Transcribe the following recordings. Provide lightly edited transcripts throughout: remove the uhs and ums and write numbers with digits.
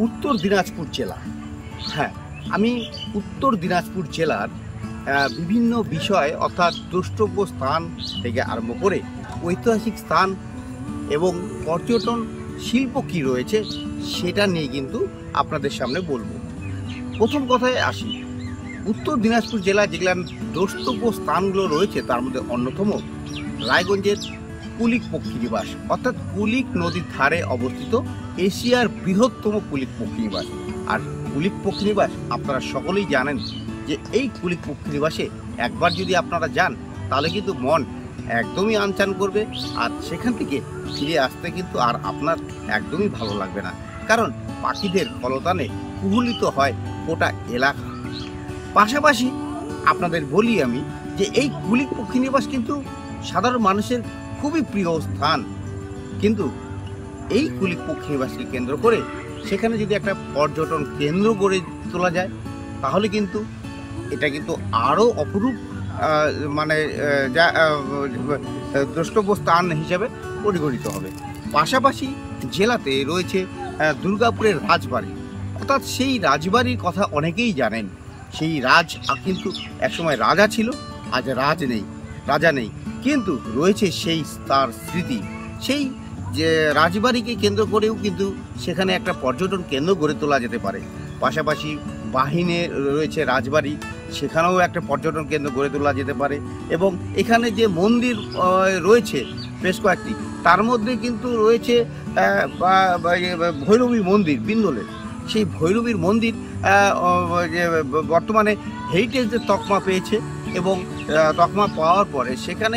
উত্তর দিনাজপুর জেলা। হ্যাঁ, আমি উত্তর দিনাজপুর জেলার বিভিন্ন বিষয় অর্থাৎ দ্রষ্টব্য স্থান থেকে আরম্ভ করে ঐতিহাসিক স্থান এবং পর্যটন শিল্প কী রয়েছে সেটা নিয়ে কিন্তু আপনাদের সামনে বলবো। প্রথম কথায় আসি, উত্তর দিনাজপুর জেলায় যেগুলো দ্রষ্টব্য স্থানগুলো রয়েছে তার মধ্যে অন্যতম রায়গঞ্জের কুলিক পক্ষীনিবাস, অর্থাৎ কুলিক নদীর ধারে অবস্থিত এশিয়ার বৃহত্তম কুলিক পক্ষীনিবাস। আর কুলিক পক্ষীনিবাস আপনারা সকলেই জানেন যে এই কুলিক পক্ষীনিবাসে একবার যদি আপনারা যান তাহলে কিন্তু মন একদমই আনচান করবে, আর সেখান থেকে ফিরে আসতে কিন্তু আর আপনার একদমই ভালো লাগবে না, কারণ পাখিদের কলতানে কুহুলিত হয় গোটা এলাকা। পাশাপাশি আপনাদের বলি আমি যে এই কুলিক পক্ষীনিবাস কিন্তু সাধারণ মানুষের খুবই প্রিয় স্থান, কিন্তু এই কুলিক পক্ষীনিবাসকে কেন্দ্র করে সেখানে যদি একটা পর্যটন কেন্দ্র গড়ে তোলা যায় তাহলে কিন্তু এটা কিন্তু আরও অপরূপ দ্রষ্টব্য স্থান হিসেবে পরিগণিত হবে। পাশাপাশি জেলাতে রয়েছে দুর্গাপুরের রাজবাড়ি, অর্থাৎ সেই রাজবাড়ির কথা অনেকেই জানেন। সেই রাজ কিন্তু একসময় রাজা ছিল, আজ রাজা নেই, কিন্তু রয়েছে সেই তার স্মৃতি। সেই যে রাজবাড়িকে কেন্দ্র করেও কিন্তু সেখানে একটা পর্যটন কেন্দ্র গড়ে তোলা যেতে পারে। পাশাপাশি বাহিনে রয়েছে রাজবাড়ি, সেখানেও একটা পর্যটন কেন্দ্র গড়ে তোলা যেতে পারে। এবং এখানে যে মন্দির রয়েছে বেশ কয়েকটি, তার মধ্যে কিন্তু রয়েছে ভৈরবী মন্দির বিন্দলের। সেই ভৈরবীর মন্দির বর্তমানে হেরিটেজের তকমা পেয়েছে, এবং তকমা পাওয়ার পরে সেখানে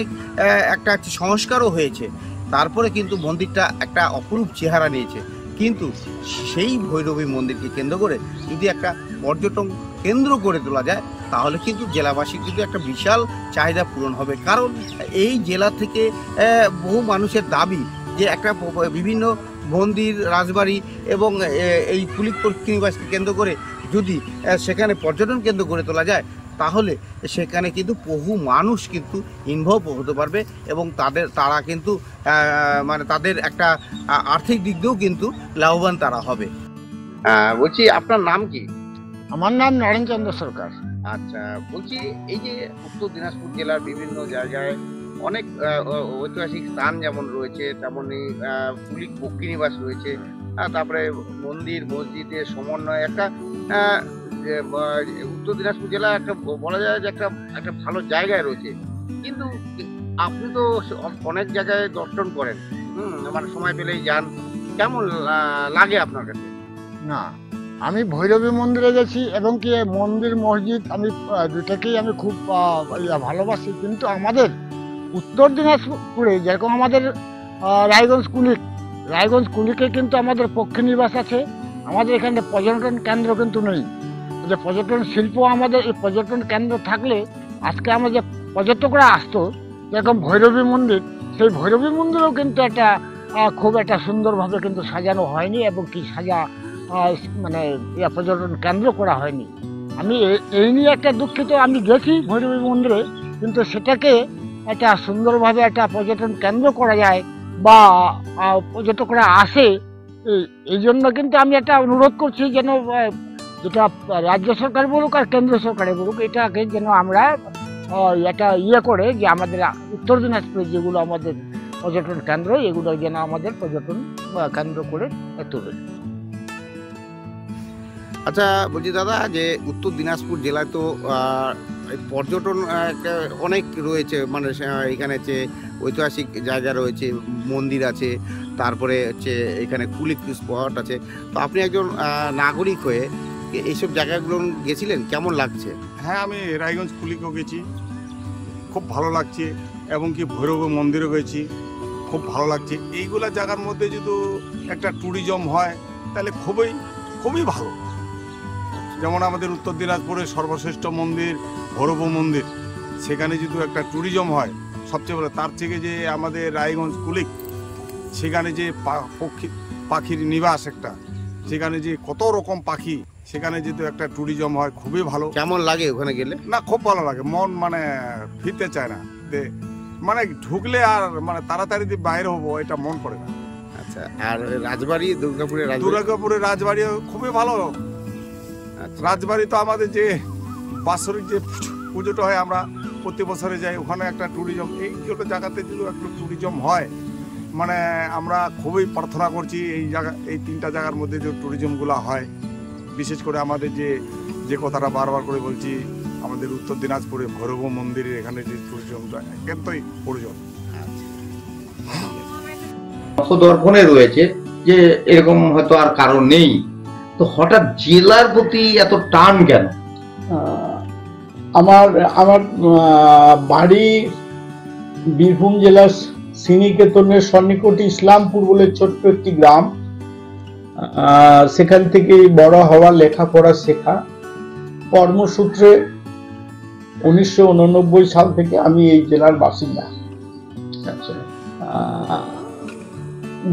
একটা সংস্কারও হয়েছে। তারপরে কিন্তু মন্দিরটা একটা অপরূপ চেহারা নিয়েছে। কিন্তু সেই ভৈরবী মন্দিরকে কেন্দ্র করে যদি একটা পর্যটন কেন্দ্র গড়ে তোলা যায় তাহলে কিন্তু জেলাবাসীর কিন্তু একটা বিশাল চাহিদা পূরণ হবে, কারণ এই জেলা থেকে বহু মানুষের দাবি যে একটা বিভিন্ন মন্দির, রাজবাড়ি এবং এই কুলিক পক্ষীনিবাসকে কেন্দ্র করে যদি সেখানে পর্যটন কেন্দ্র গড়ে তোলা যায় তাহলে সেখানে কিন্তু বহু মানুষ কিন্তু ইনভলভ হতে পারবে, এবং তারা কিন্তু তাদের একটা আর্থিক দিক দিয়েও কিন্তু লাভবান তারা হবে। বলছি, আপনার নাম কি? আমার নাম নরেন চন্দ্র সরকার। আচ্ছা, বলছি এই যে উত্তর দিনাজপুর জেলার বিভিন্ন জায়গায় অনেক ঐতিহাসিক স্থান যেমন রয়েছে, তেমনই কুলিক পক্ষীনিবাস রয়েছে, তারপরে মন্দির মসজিদের সমন্বয়ে একটা উত্তর দিনাজপুর জেলা একটা বলা যায় যে একটা ভালো জায়গায় রয়েছে। কিন্তু আপনি তো অনেক জায়গায় দর্শন করেন, সময় পেলেই যান, কেমন লাগে আপনার কাছে? না, আমি ভৈরবী মন্দিরে গেছি, এবং কি মন্দির মসজিদ আমি দুটাকেই আমি খুব ভালোবাসি। কিন্তু আমাদের উত্তর দিনাজপুরে যেরকম আমাদের রায়গঞ্জ কুলিকে কিন্তু আমাদের পক্ষীনিবাস আছে, আমাদের এখানে পর্যটন কেন্দ্র কিন্তু নেই। যে পর্যটন শিল্প, আমাদের এই পর্যটন কেন্দ্র থাকলে আজকে আমাদের যে পর্যটকরা আসতো, যেরকম ভৈরবী মন্দির, সেই ভৈরবী মন্দিরেও কিন্তু একটা খুব একটা সুন্দরভাবে কিন্তু সাজানো হয়নি, এবং কি পর্যটন কেন্দ্র করা হয়নি। আমি এই নিয়ে একটা দুঃখিত। আমি গেছি ভৈরবী মন্দিরে, কিন্তু সেটাকে একটা সুন্দরভাবে একটা পর্যটন কেন্দ্র করা যায় বা পর্যটকরা আসে, এই জন্য কিন্তু আমি একটা অনুরোধ করছি যেন যেটা রাজ্য সরকার বলুক আর কেন্দ্র সরকারে বলুক, এটাকে যেন আমরা একটা করে যে আমাদের উত্তর দিনাজপুরে যেগুলো আমাদের পর্যটন কেন্দ্র, এগুলো যেন আমাদের পর্যটন কেন্দ্র করে তোলে। আচ্ছা, বলছি দাদা, যে উত্তর দিনাজপুর জেলায় তো পর্যটন অনেক রয়েছে, এখানে হচ্ছে ঐতিহাসিক জায়গা রয়েছে, মন্দির আছে, তারপরে হচ্ছে এখানে কুলিক স্পট আছে। তো আপনি একজন নাগরিক হয়ে এইসব জায়গাগুলো গেছিলেন, কেমন লাগছে? হ্যাঁ, আমি রায়গঞ্জ কুলিকেও গেছি, খুব ভালো লাগছে, এবং কি ভৈরব মন্দিরও গেছি, খুব ভালো লাগছে। এইগুলা জায়গার মধ্যে যদি একটা ট্যুরিজম হয় তাহলে খুবই ভালো। যেমন আমাদের উত্তর দিনাজপুরের সর্বশ্রেষ্ঠ মন্দির ভৈরব মন্দির, সেখানে যদি একটা ট্যুরিজম হয় সবচেয়ে ভালো। তার থেকে যে আমাদের রায়গঞ্জ কুলিক, সেখানে যে পাখির নিবাস একটা, সেখানে যে কত রকম পাখি, সেখানে যদি একটা ট্যুরিজম হয় খুবই ভালো। কেমন লাগে ওখানে গেলে? না, খুব ভালো লাগে, মন ফিরতে চায় না, ঢুকলে আর তাড়াতাড়ি বাইরে হবো এটা মন পড়ে না। আচ্ছা, আর রাজবাড়ি, দুর্গাপুরের রাজবাড়ি? দুর্গাপুরের রাজবাড়ি খুবই ভালো। আচ্ছা, রাজবাড়ি তো আমাদের যে বাৎসরিক যে পুজোটা হয়, আমরা প্রতি বছরে যাই, ওখানে একটা ট্যুরিজম, এইগুলো জায়গাতে যদি একটু ট্যুরিজম হয়, মানে আমরা খুবই প্রার্থনা করছি এই জায়গা, এই 3টা জায়গার মধ্যে যে ট্যুরিজমগুলো হয়, বিশেষ করে আমাদের যে কথাটা বারবার করে বলছি, আমাদের উত্তর দিনাজপুরে ভৈরব মন্দিরের এখানে যে ট্যুরিজমটা একান্তই প্রয়োজন। দর্পণে রয়েছে যে এরকম হয়তো আর কারণ নেই, তো হঠাৎ জেলার প্রতি এত টান কেন? আমার বাড়ি বীরভূম জেলার শ্রীনিকেতনের সন্নিকটে ইসলামপুর বলে ছোট্ট একটি গ্রাম। সেখান থেকে বড় হওয়া, লেখাপড়া শেখা। কর্মসূত্রে 1989 সাল থেকে আমি এই জেলার বাসিন্দা। আচ্ছা,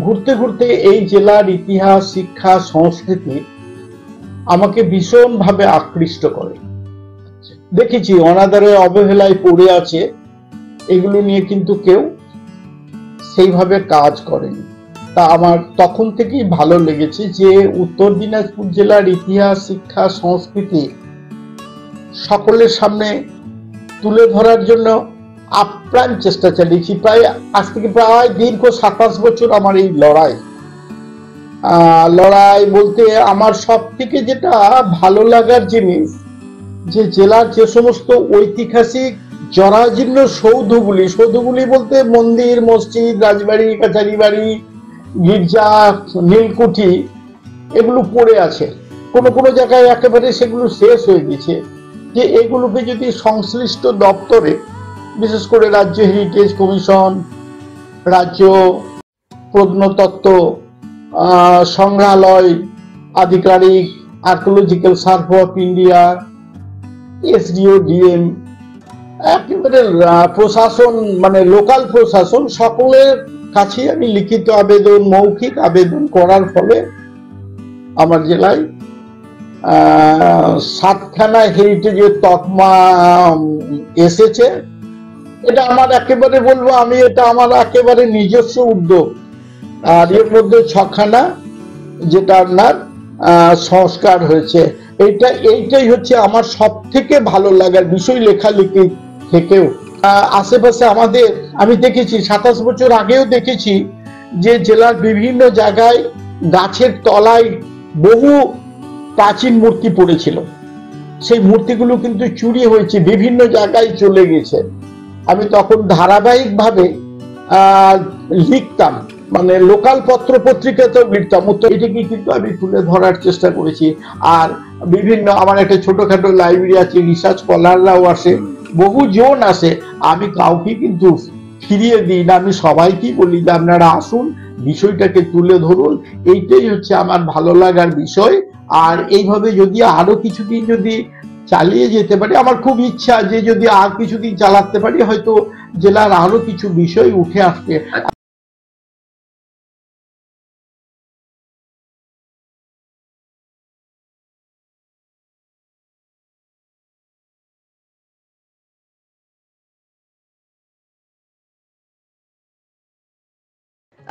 ঘুরতে ঘুরতে এই জেলার ইতিহাস, শিক্ষা, সংস্কৃতি আমাকে ভীষণভাবে আকৃষ্ট করে। দেখেছি অনাদারে অবহেলায় পড়ে আছে, এগুলো নিয়ে কিন্তু কেউ সেইভাবে কাজ করেনি। তা আমার তখন থেকেই ভালো লেগেছে যে উত্তর দিনাজপুর জেলার ইতিহাস, শিক্ষা, সংস্কৃতি সকলের সামনে তুলে ধরার জন্য আপ্রাণ চেষ্টা চালিয়েছি। আজ থেকে প্রায় দীর্ঘ 27 বছর আমার এই লড়াই বলতে আমার সব থেকে যেটা ভালো লাগার জিনিস, যে জেলার যে সমস্ত ঐতিহাসিক জরাজীর্ণ সৌধগুলি বলতে মন্দির, মসজিদ, রাজবাড়ি, কাছারি বাড়ি, গির্জা, নীলকুঠি, এগুলো পড়ে আছে। কোনো জায়গায় একেবারে সেগুলো শেষ হয়ে গেছে, যে এগুলোকে যদি সংশ্লিষ্ট দপ্তরে, বিশেষ করে রাজ্য হেরিটেজ কমিশন, রাজ্য প্রত্নতত্ত্ব সংগ্রহালয় আধিকারিক, archaeological survey of India, SDO, DM, একেবারে প্রশাসন, মানে লোকাল প্রশাসন, সকলের কাছে আমি লিখিত আবেদন, মৌখিক আবেদন করার ফলে আমার জেলায় 7খানা হেরিটেজের তকমা এসেছে। এটা আমার একেবারে বলবো, এটা আমার একেবারে নিজস্ব উদ্যোগ। আর এর মধ্যে 6খানা যেটা আপনার সংস্কার হয়েছে। এইটাই হচ্ছে আমার সব থেকে ভালো লাগার বিষয় লেখালেখি থেকেও। আশেপাশে আমাদের আমি দেখেছি, 27 বছর আগেও দেখেছি যে জেলার বিভিন্ন জায়গায় গাছের তলায় বহু প্রাচীন মূর্তি পড়েছিল। সেই মূর্তিগুলো কিন্তু চুরি হয়েছে, বিভিন্ন জায়গায় চলে গেছে। আমি তখন ধারাবাহিকভাবে লিখতাম, মানে লোকাল পত্র পত্রিকাতেও লিখতাম। এটাকে কিন্তু আমি তুলে ধরার চেষ্টা করেছি। আর বিভিন্ন আমার একটা ছোটখাটো লাইব্রেরি আছে, রিসার্চ স্কলাররাও আসে, বহু জন আসে। আমি কাউকে কিন্তু ফিরিয়ে দিই না, আমি সবাইকেই বলি যে আপনারা আসুন, বিষয়টাকে তুলে ধরুন। এইটাই হচ্ছে আমার ভালো লাগার বিষয়। আর এইভাবে যদি আরো কিছুদিন যদি চালিয়ে যেতে পারি, আমার খুব ইচ্ছা যে যদি আর কিছুদিন চালাতে পারি, হয়তো জেলার আরো কিছু বিষয় উঠে আসবে।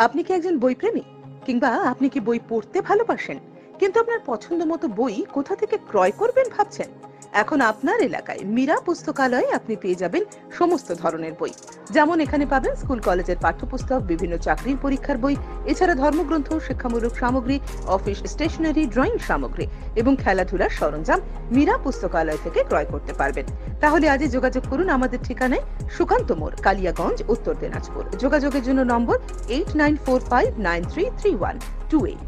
আপনি কি একজন বইপ্রেমী, কিংবা আপনি কি বই পড়তে ভালোবাসেন, কিন্তু আপনার পছন্দ মতো বই কোথা থেকে ক্রয় করবেন ভাবছেন? এখন আপনার এলাকায় মীরা পুস্তকালয়ে আপনি পেয়ে যাবেন সমস্ত ধরনের বই। যেমন এখানে পাবেন স্কুল কলেজের পাঠ্যপুস্তক, বিভিন্ন চাকরির পরীক্ষার বই, এছাড়া ধর্মগ্রন্থ, শিক্ষামূলক সামগ্রী, অফিস স্টেশনারি, ড্রয়িং সামগ্রী এবং খেলাধুলার সরঞ্জাম মীরা পুস্তকালয় থেকে ক্রয় করতে পারবেন। তাহলে আজই যোগাযোগ করুন আমাদের ঠিকানায়, সুকান্ত মোড়, কালিয়াগঞ্জ, উত্তর দিনাজপুর। যোগাযোগের জন্য নম্বর 8945933128।